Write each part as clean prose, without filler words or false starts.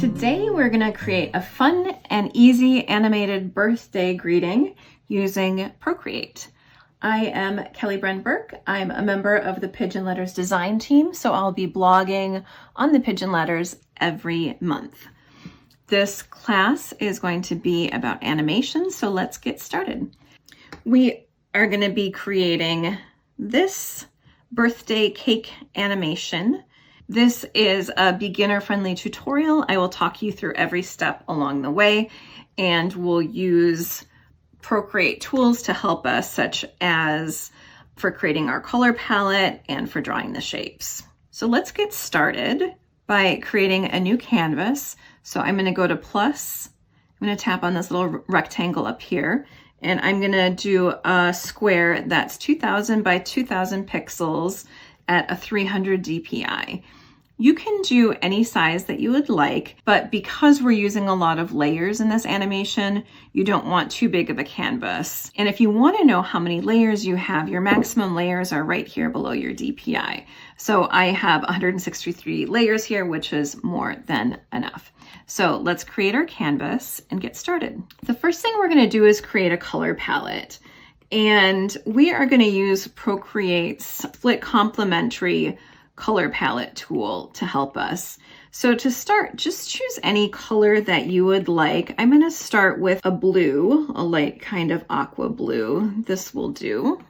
Today we're going to create a fun and easy animated birthday greeting using Procreate. I am Kelley Burke. I'm a member of the Pigeon Letters design team, so I'll be blogging on the Pigeon Letters every month. This class is going to be about animation, so let's get started. We are going to be creating this birthday cake animation. This is a beginner-friendly tutorial. I will talk you through every step along the way, and we'll use Procreate tools to help us, such as for creating our color palette and for drawing the shapes. So let's get started by creating a new canvas. So I'm going to go to plus. I'm going to tap on this little rectangle up here, and I'm going to do a square that's 2000 by 2000 pixels at a 300 DPI. You can do any size that you would like, but because we're using a lot of layers in this animation, you don't want too big of a canvas. And if you want to know how many layers you have, your maximum layers are right here below your DPI. So I have 163 layers here, which is more than enough. So let's create our canvas and get started. The first thing we're going to do is create a color palette. And we are going to use Procreate's split complementary color palette tool to help us. So to start, just choose any color that you would like. I'm going to start with a blue, a light kind of aqua blue. This will do.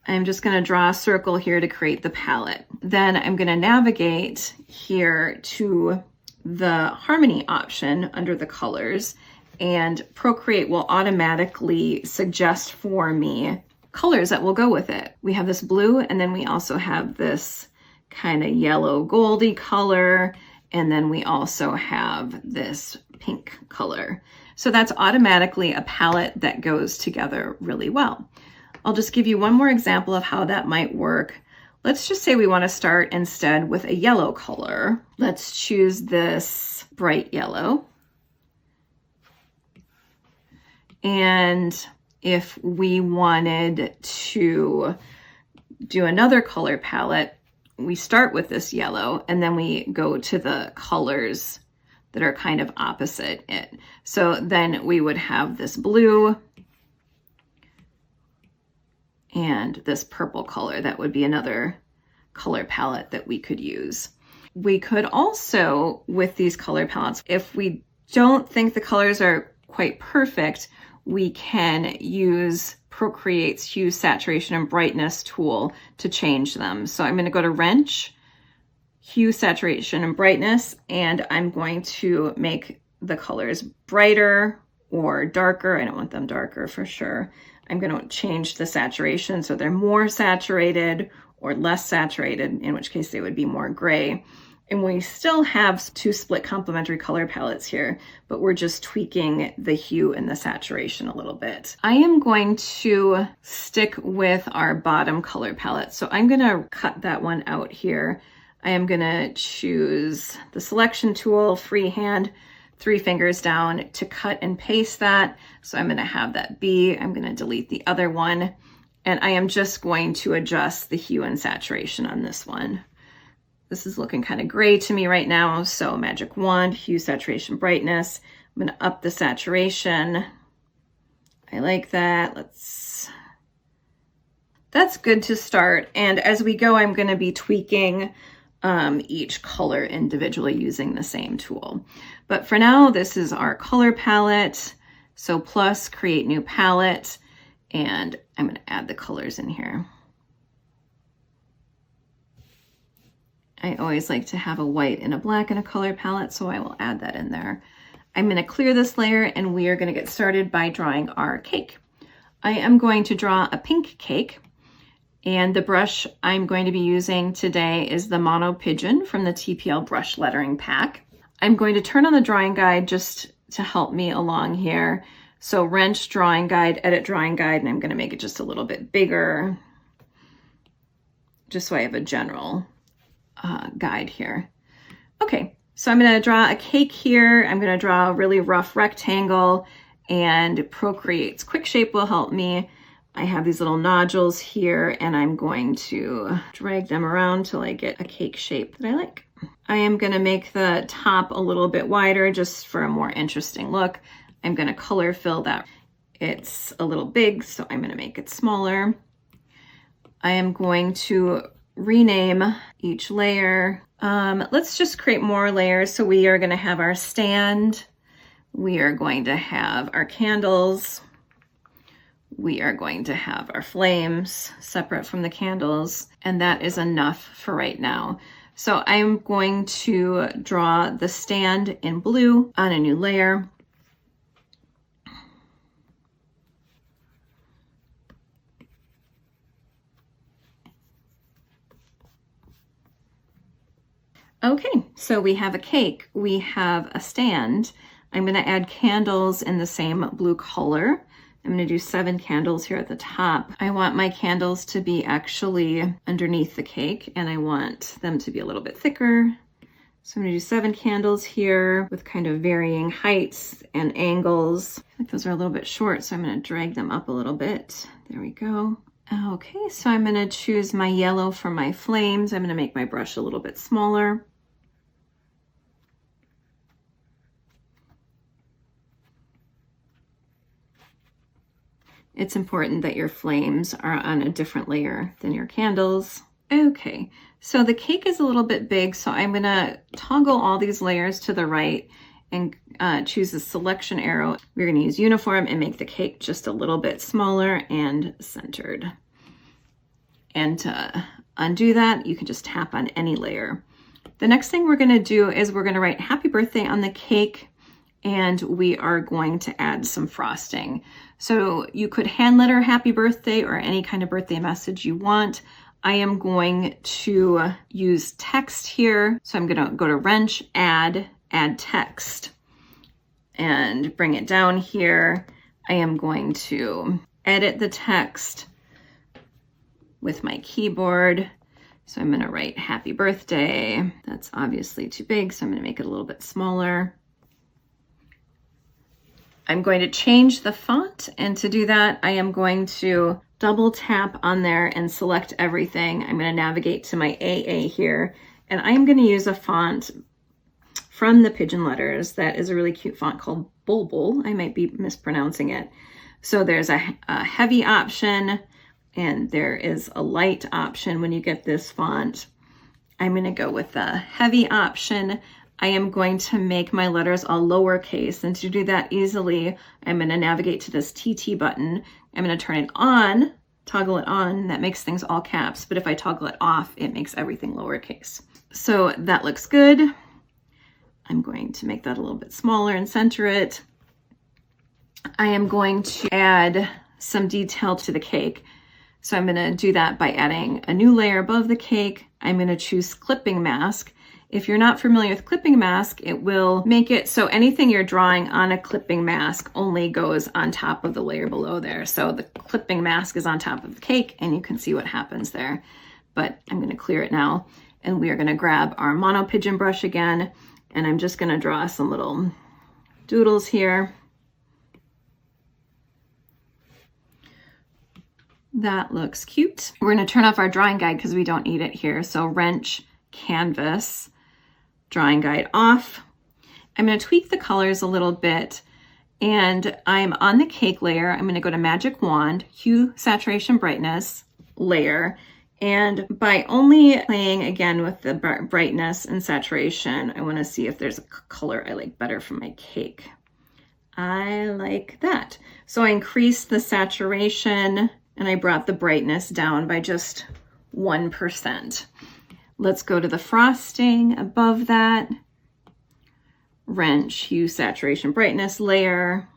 I'm just going to draw a circle here to create the palette. Then I'm going to navigate here to the harmony option under the colors, and Procreate will automatically suggest for me colors that will go with it. We have this blue, and then we also have this kind of yellow goldy color, and then we also have this pink color. So that's automatically a palette that goes together really well. I'll just give you one more example of how that might work. Let's just say we want to start instead with a yellow color. Let's choose this bright yellow. And if we wanted to do another color palette, we start with this yellow and then we go to the colors that are kind of opposite it. So then we would have this blue and this purple color. That would be another color palette that we could use. We could also, with these color palettes, if we don't think the colors are quite perfect, we can use Procreate's hue, saturation, and brightness tool to change them. So I'm going to go to wrench, hue, saturation, and brightness, and I'm going to make the colors brighter or darker. I don't want them darker for sure. I'm going to change the saturation so they're more saturated or less saturated, in which case they would be more gray. And we still have two split complementary color palettes here, but we're just tweaking the hue and the saturation a little bit. I am going to stick with our bottom color palette. So I'm going to cut that one out here. I am going to choose the selection tool, freehand, 3 fingers down to cut and paste that. So I'm going to have that be. I'm going to delete the other one. And I am just going to adjust the hue and saturation on this one. This is looking kind of gray to me right now. So magic wand, hue, saturation, brightness. I'm going to up the saturation. I like that. That's good to start. And as we go, I'm going to be tweaking each color individually using the same tool. But for now, this is our color palette. So plus, create new palette, and I'm going to add the colors in here. I always like to have a white and a black in a color palette, so I will add that in there. I'm going to clear this layer, and we are going to get started by drawing our cake. I am going to draw a pink cake, and the brush I'm going to be using today is the Mono Pigeon from the TPL brush lettering pack. I'm going to turn on the drawing guide just to help me along here. So wrench, drawing guide, edit drawing guide, and I'm going to make it just a little bit bigger, just so I have a general guide here. Okay, so I'm going to draw a cake here. I'm going to draw a really rough rectangle, and Procreate's quick shape will help me. I have these little nodules here, and I'm going to drag them around till I get a cake shape that I like. I am gonna make the top a little bit wider just for a more interesting look. I'm gonna color fill that. It's a little big, so I'm gonna make it smaller. I am going to rename each layer. Let's just create more layers. So we are gonna have our stand. We are going to have our candles. We are going to have our flames separate from the candles, and that is enough for right now. So I'm going to draw the stand in blue on a new layer. Okay, so we have a cake, we have a stand. I'm gonna add candles in the same blue color. I'm gonna do 7 candles here at the top. I want my candles to be actually underneath the cake, and I want them to be a little bit thicker. So I'm gonna do 7 candles here with kind of varying heights and angles. I think those are a little bit short, so I'm gonna drag them up a little bit. There we go. Okay, so I'm gonna choose my yellow for my flames. I'm gonna make my brush a little bit smaller. It's important that your flames are on a different layer than your candles. Okay, so the cake is a little bit big, so I'm gonna toggle all these layers to the right and choose the selection arrow. We're gonna use uniform and make the cake just a little bit smaller and centered. And to undo that, you can just tap on any layer. The next thing we're gonna do is we're gonna write happy birthday on the cake, and we are going to add some frosting. So you could hand letter happy birthday or any kind of birthday message you want. I am going to use text here. So I'm gonna go to wrench, add text, and bring it down here. I am going to edit the text with my keyboard. So I'm gonna write happy birthday. That's obviously too big, so I'm gonna make it a little bit smaller. I'm going to change the font, and to do that, I am going to double tap on there and select everything. I'm going to navigate to my AA here, and I'm going to use a font from the Pigeon Letters that is a really cute font called Bulbul. I might be mispronouncing it. So there's a heavy option, and there is a light option when you get this font. I'm going to go with the heavy option. I am going to make my letters all lowercase, and to do that easily, I'm going to navigate to this TT button. I'm going to turn it on, toggle it on. That makes things all caps, but if I toggle it off, it makes everything lowercase. So that looks good. I'm going to make that a little bit smaller and center it. I am going to add some detail to the cake. So I'm going to do that by adding a new layer above the cake. I'm going to choose clipping mask. If you're not familiar with clipping mask, it will make it so anything you're drawing on a clipping mask only goes on top of the layer below there. So the clipping mask is on top of the cake, and you can see what happens there. But I'm going to clear it now, and we are going to grab our mono pigeon brush again, and I'm just going to draw some little doodles here. That looks cute. We're going to turn off our drawing guide because we don't need it here. So wrench, canvas, drawing guide off. I'm going to tweak the colors a little bit, and I'm on the cake layer. I'm going to go to magic wand, hue, saturation, brightness, layer, and by only playing again with the brightness and saturation, I want to see if there's a color I like better for my cake. I like that. So I increased the saturation and I brought the brightness down by just 1%. Let's go to the frosting above that. Wrench, hue, saturation, brightness, layer.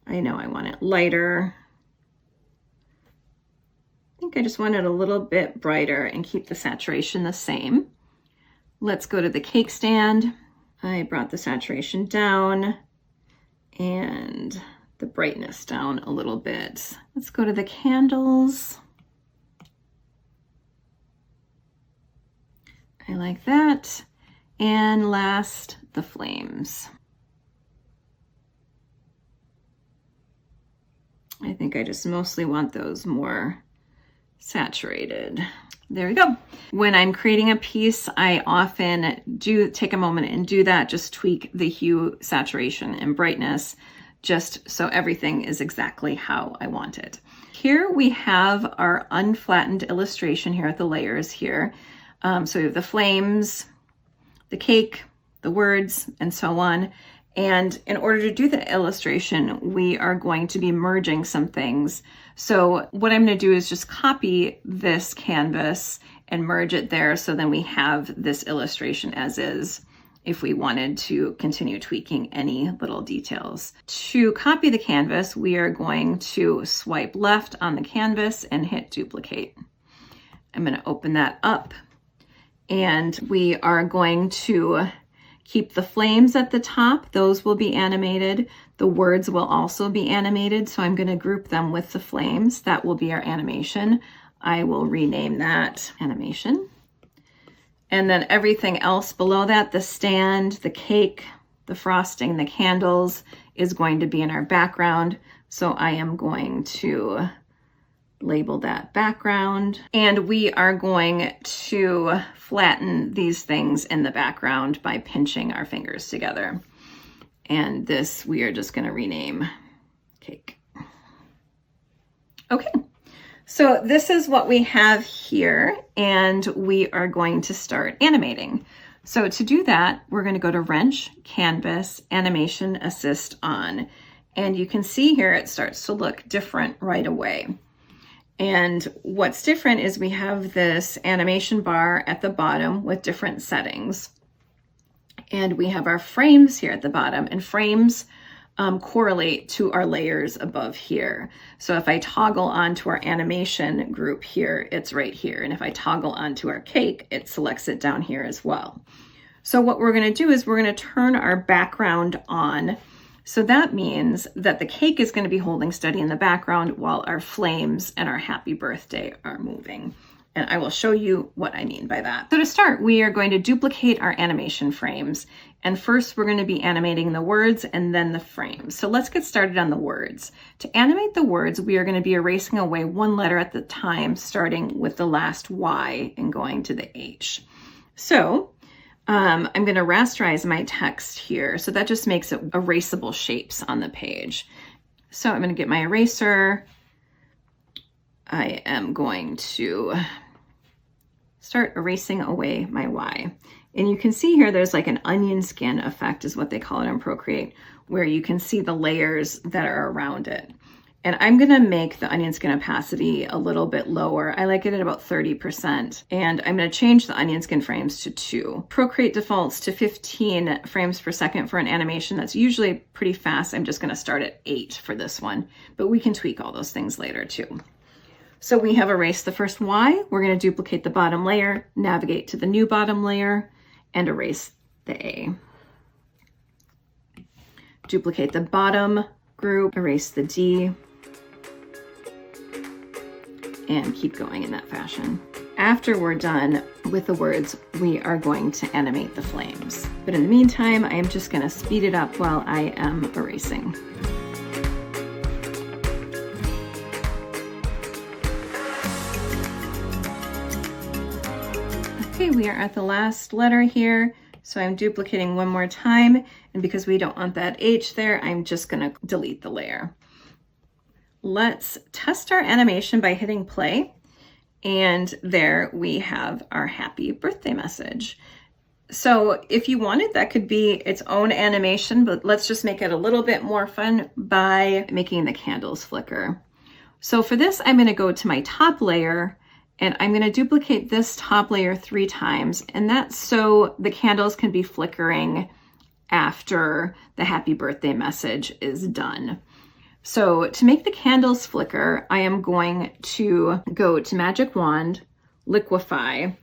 I know I want it lighter. I think I just want it a little bit brighter and keep the saturation the same. Let's go to the cake stand. I brought the saturation down and the brightness down a little bit. Let's go to the candles. I like that. And last, the flames. I think I just mostly want those more saturated. There we go. When I'm creating a piece, I often do take a moment and do that, just tweak the hue, saturation, and brightness, just so everything is exactly how I want it. Here we have our unflattened illustration here at the layers here. So we have the flames, the cake, the words, and so on. And in order to do the illustration, we are going to be merging some things. So what I'm going to do is just copy this canvas and merge it there, so then we have this illustration as is if we wanted to continue tweaking any little details. To copy the canvas, we are going to swipe left on the canvas and hit duplicate. I'm going to open that up, and we are going to keep the flames at the top. Those will be animated. The words will also be animated, so I'm going to group them with the flames. That will be our animation. I will rename that animation. And then everything else below that, the stand, the cake, the frosting, the candles, is going to be in our background. So I am going to label that background. And we are going to flatten these things in the background by pinching our fingers together. And this we are just going to rename cake. Okay. So this is what we have here, and we are going to start animating. So to do that, we're going to go to Wrench, Canvas, Animation, Assist On. And you can see here it starts to look different right away. And what's different is we have this animation bar at the bottom with different settings. And we have our frames here at the bottom, and frames correlate to our layers above here. So if I toggle onto our animation group here, it's right here. And if I toggle onto our cake, it selects it down here as well. So what we're going to do is we're going to turn our background on. So that means that the cake is going to be holding steady in the background while our flames and our happy birthday are moving. And I will show you what I mean by that. So to start, we are going to duplicate our animation frames. And first we're going to be animating the words and then the frames. So let's get started on the words. To animate the words, we are going to be erasing away one letter at the time, starting with the last Y and going to the H. So I'm going to rasterize my text here. So that just makes it erasable shapes on the page. So I'm going to get my eraser. I am going to start erasing away my Y. And you can see here there's like an onion skin effect is what they call it in Procreate, where you can see the layers that are around it. And I'm going to make the onion skin opacity a little bit lower. I like it at about 30%. And I'm going to change the onion skin frames to 2. Procreate defaults to 15 frames per second for an animation that's usually pretty fast. I'm just going to start at 8 for this one, but we can tweak all those things later too. So we have erased the first Y. We're going to duplicate the bottom layer, navigate to the new bottom layer, and erase the A. Duplicate the bottom group, erase the D, and keep going in that fashion. After we're done with the words, we are going to animate the flames. But in the meantime, I am just going to speed it up while I am erasing. Okay, we are at the last letter here, so I'm duplicating one more time, and because we don't want that H there, I'm just going to delete the layer. Let's test our animation by hitting play, and there we have our happy birthday message. So if you wanted, that could be its own animation, but let's just make it a little bit more fun by making the candles flicker. So for this, I'm going to go to my top layer, and I'm going to duplicate this top layer 3 times, and that's so the candles can be flickering after the happy birthday message is done. So to make the candles flicker, I am going to go to Magic Wand, Liquify,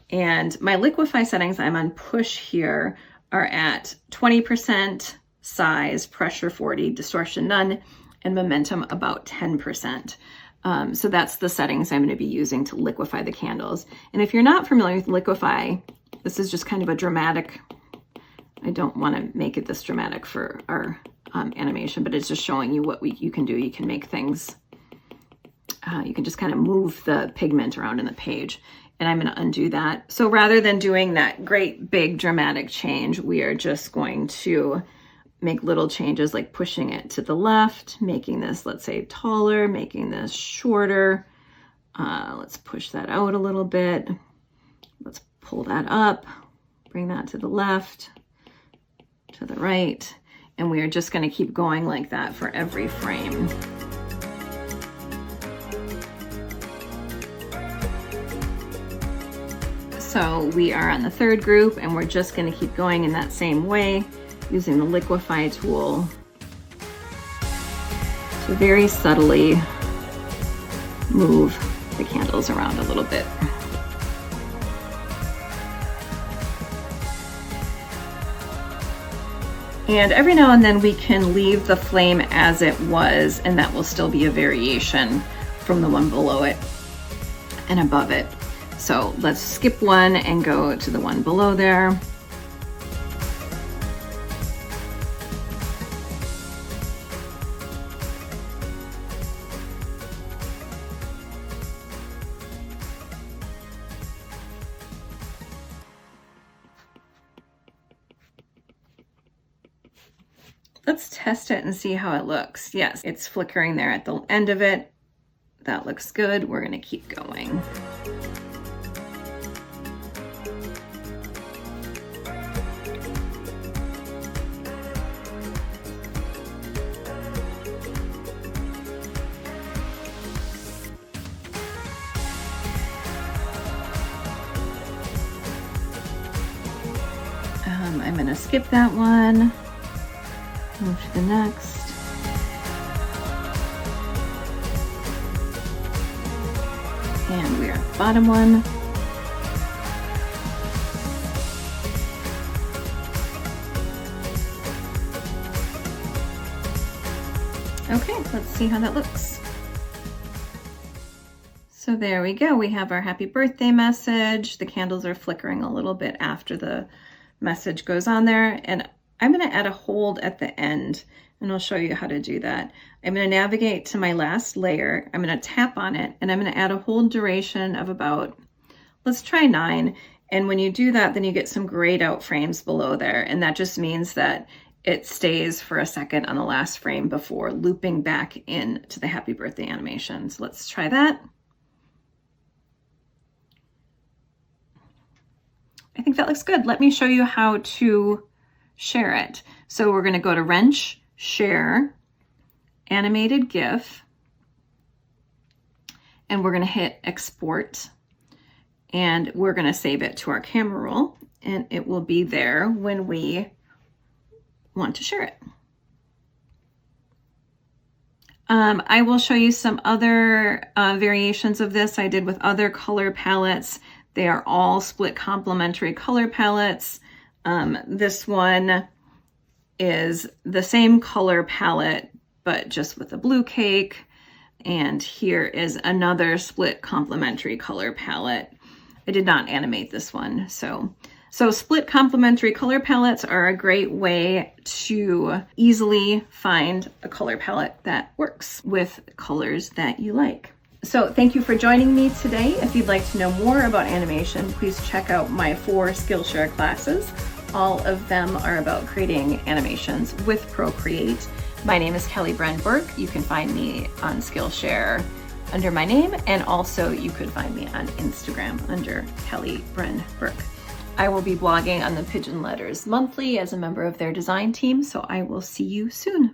and my Liquify settings I'm on push here are at 20%, size, pressure 40, distortion none, and momentum about 10%. So that's the settings I'm going to be using to liquify the candles. And if you're not familiar with Liquify, this is just kind of a dramatic, I don't want to make it this dramatic for our animation, but it's just showing you what you can do. You can make things, you can just kind of move the pigment around in the page. and I'm going to undo that. So rather than doing that great big dramatic change, we are just going to make little changes like pushing it to the left, making this, let's say, taller, making this shorter. Let's push that out a little bit. Let's pull that up, bring that to the left, to the right, and we are just going to keep going like that for every frame. So we are on the third group, and we're just going to keep going in that same way using the Liquify tool to very subtly move the candles around a little bit. And every now and then we can leave the flame as it was, and that will still be a variation from the one below it and above it. So let's skip one and go to the one below there. Let's test it and see how it looks. Yes, it's flickering there at the end of it. That looks good. We're going to keep going. I'm going to skip that one. Move to the next. And we are at the bottom one. Okay, let's see how that looks. So there we go. We have our happy birthday message. The candles are flickering a little bit after the message goes on there. And I'm going to add a hold at the end, and I'll show you how to do that. I'm going to navigate to my last layer. I'm going to tap on it, and I'm going to add a hold duration of about, let's try 9. And when you do that, then you get some grayed out frames below there. And that just means that it stays for a second on the last frame before looping back into the happy birthday animation. So let's try that. I think that looks good. Let me show you how to share it. So we're going to go to Wrench, Share, Animated GIF, and we're going to hit Export, and we're going to save it to our camera roll, and it will be there when we want to share it. I will show you some other variations of this I did with other color palettes. They are all split complementary color palettes. This one is the same color palette, but just with a blue cake. And here is another split complementary color palette. I did not animate this one. So split complementary color palettes are a great way to easily find a color palette that works with colors that you like. So thank you for joining me today. If you'd like to know more about animation, please check out my 4 Skillshare classes. All of them are about creating animations with Procreate. My name is Kelley Bren Burke. You can find me on Skillshare under my name, and also you could find me on Instagram under Kelley Bren Burke. I will be blogging on the Pigeon Letters Monthly as a member of their design team, so I will see you soon.